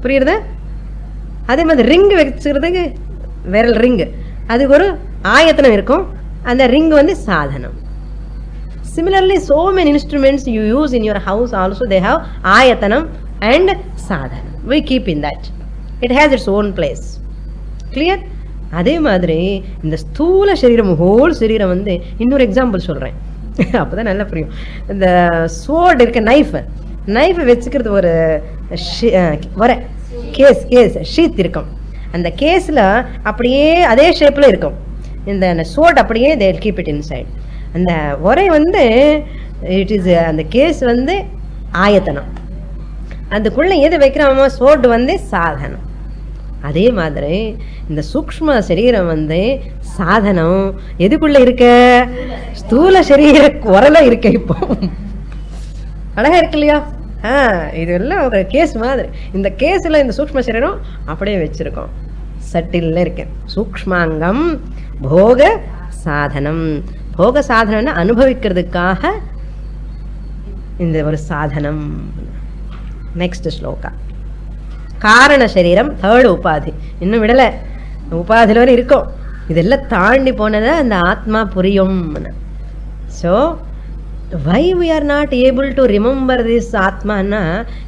Speaker 1: புரியுறதா? அதே மாதிரி ரிங் வச்சுக்கிறதுக்கு விரல் ரிங்கு, அதுக்கு ஒரு ஆயத்தனம் இருக்கும், அந்த ரிங் வந்து சாதனம். Similarly, so many instruments you use in your house also, they have ayatanam and sadhanam. We keep in that. It has its own place. Clear? அதே மாதிரி இந்த ஸ்தூல சரீரம், ஹோல் சரீரம் வந்து இன்னொரு எக்ஸாம்பிள் சொல்கிறேன், அப்போ தான் நல்லா புரியும். இந்த ஸ்வோர்டு இருக்க நைஃபை வச்சுக்கிறது ஒரு கேஸ் ஷீத் இருக்கும். அந்த கேஸில் அப்படியே அதே ஷேப்பில் இருக்கும். இந்த ஸ்வோர்ட் அப்படியே they will keep it inside. அந்த உரை வந்து இட் இஸ், அந்த கேஸ் வந்து ஆயத்தனம், அதுக்குள்ளே எது வைக்கிறோமோ ஸ்வோர்டு வந்து சாதனம். அதே மாதிரி இந்த சூக்ஷ்ம சரீரம் வந்து சாதனம். எதுக்குள்ள இருக்க? ஸ்தூல சரீர உரல இருக்க. இப்போ அழகா இருக்கு இல்லையா? இதெல்லாம் ஒரு கேஸ் மாதிரி. இந்த கேஸில் இந்த சூக்ஷ்ம சரீரம் அப்படியே வச்சிருக்கோம், சட்டில்ல இருக்கேன். சூக்ஷ்மாங்கம் போக சாதனம். போக சாதனம்னா அனுபவிக்கிறதுக்காக இந்த ஒரு சாதனம். நெக்ஸ்ட் ஸ்லோகா. காரண சரீரம் தேர்ட் உபாதி. இன்னும் விடல, உபாதில வரை இருக்கும். இதெல்லாம் தாண்டி போனதை அந்த ஆத்மா புரியும். So why we are not able to remember this ஆத்மானா,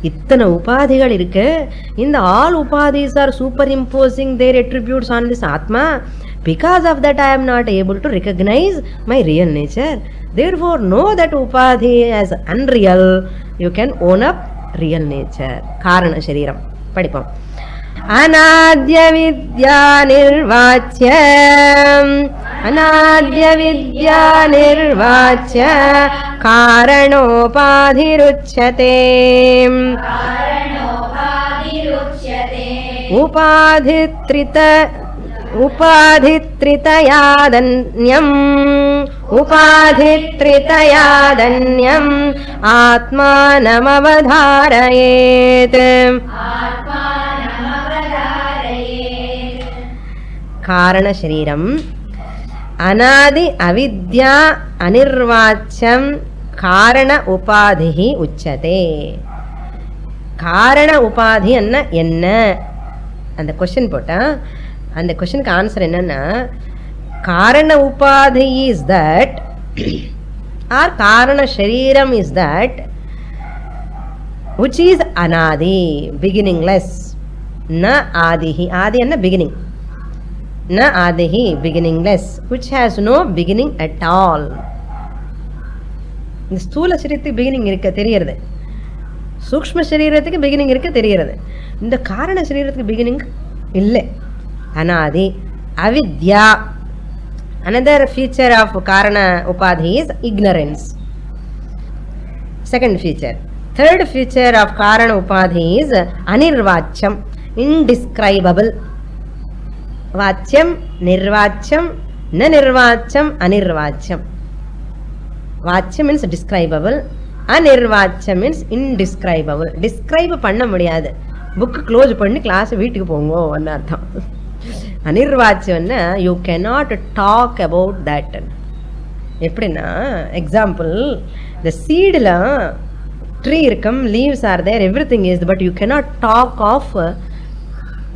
Speaker 1: இத்தனை உபாதிகள் இருக்கு. இந்த all உபாதிஸ் are superimposing their attributes on this ஆத்மா. Because of that I am not able to recognize my real nature. Therefore know that upadhi as unreal. You can own up real nature. காரண சரீரம் படிப்போம். அநாத்ய வித்யா நிர்வாச்ய, அநாத்ய வித்யா நிர்வாச்ய காரணோபாதிருச்யதே. உபாதித்ரிதயாதன்யம், உபாதித்ரிதயாதன்யம் ஆத்மானமவதாரயேத். காரண சரீரம் அநாதி அவித்யா அனிர்வாச்யம் காரண உபாதி உச்சதே. காரண உபாதி என்ன அந்த கொஸ்டின் போட்டா, அந்த கொஸ்டினுக்கு ஆன்சர் என்னன்னா, காரண உபாதி இஸ் தட் ஆர் காரண சரீரம் is that which is anadi, beginningless. Na adihi, adi enna beginning. Na adihi, beginningless, which has no beginning at all. இந்த ஸ்தூல சரீரத்துக்கு பிகினிங் இருக்க தெரிகிறது, சூக்ஷ்ம சரீரத்துக்கு பிகினிங் இருக்க தெரிகிறது. இந்த காரண சரீரத்துக்கு பிகினிங் இல்லை. அநாதி அவித்யா. another feature of karana upadhi is ignorance. Second feature. Third feature of karana upadhi is anirvacham, indescribable. Vachyam, nirvacham, na nirvacham, anirvacham. Vachyam means describable, anirvacham means indescribable. Describe பண்ண முடியாது. புக் க்ளோஸ் பண்ணி class வீட்டுக்கு போங்க என்ன அர்த்தம். அனிர்வாச்சம்னா you cannot talk about that. எப்படின்னா, example, இந்த சீடில் ட்ரீ இருக்கும், leaves are there, everything is, but you cannot talk of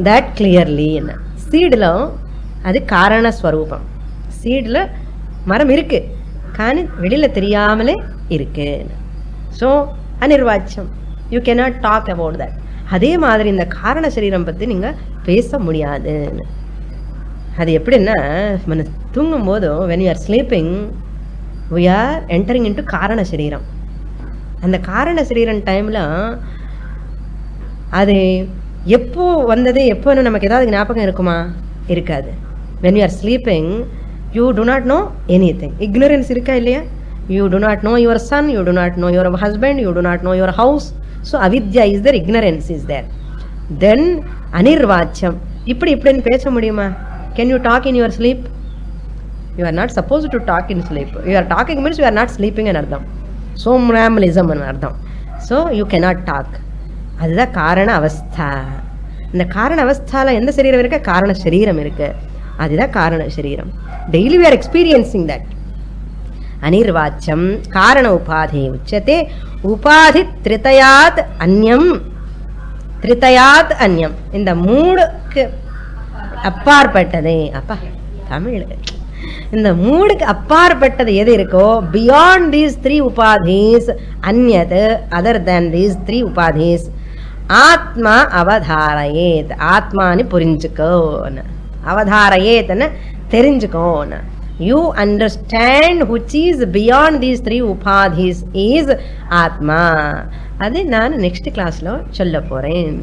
Speaker 1: that clearly. என்ன சீடில் அது காரணஸ்வரூபம். சீடில் மரம் இருக்கு, కానీ வெளியில் தெரியாமலே இருக்கு. ஸோ அனிர்வாச்சம், you cannot talk about that. அதே மாதிரி இந்த காரண சரீரம் பற்றி நீங்கள் பேச முடியாது. அது எப்படின்னா, நம்ம தூங்கும் போதும் when you are sleeping we are entering into காரண சரீரம். அந்த காரண சரீரம் டைமில் அது எப்போ வந்தது எப்போன்னு நமக்கு ஏதாவது ஞாபகம் இருக்குமா? இருக்காது. when you are sleeping you do not know anything. ignorance இருக்கா இல்லையா? you do not know your son, you do not know your husband, you do not know your house. So avidya is there, ignorance is there. Then anirvacham, இப்படின்னு பேச முடியுமா? Can you talk in your sleep? You are not supposed to talk in sleep. You are talking means you are not sleeping ன்னு அர்த்தம். somnambulism ன்னு அர்த்தம். So you cannot talk. அதுதான் காரண அவஸ்தா. இந்த காரண அவஸ்தால எந்த சரீரம் இருக்கு? காரண சரீரம் இருக்கு. அதுதான் காரண சரீரம். Daily we are experiencing that. அனிர்வாச்சம் காரண உபாதி உச்சதே. உபாதி த்ரிதயாத் அந்யம், த்ரிதயாத் அந்யம், இந்த மூடுக்கு அப்பாற்பட்டது. அப்பா தமிழ், இந்த மூடுக்கு அப்பாற்பட்டது எது இருக்கோ, பியாண்ட் தீஸ் த்ரீ உபாதீஸ், அந்யத் அதர் தேன் தீஸ் த்ரீ உபாதீஸ், ஆத்மா அவதாரயேத், ஆத்மானு புரிஞ்சுக்கோன்னு, அவதாரயேத்னு தெரிஞ்சுக்கோன்னு. You understand which is beyond these three upadhis is Atma. அது நான் நெக்ஸ்ட் கிளாஸ்ல சொல்ல போறேன்.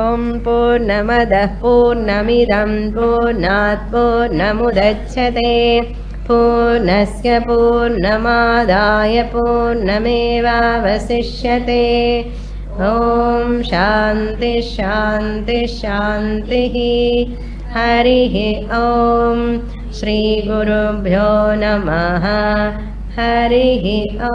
Speaker 1: ஓம் பூர்ணமதః பூர்ணமிதம் பூர்ணாத் பூர்ணமுதச்யதே பூர்ணஸ்ய பூர்ணமாதாய பூர்ணமேவாவசிஷ்யதே. ஓம் சாந்தி சாந்தி சாந்திः. हरिः ॐ श्री गुरुभ्यो नमः. हरिः ॐ.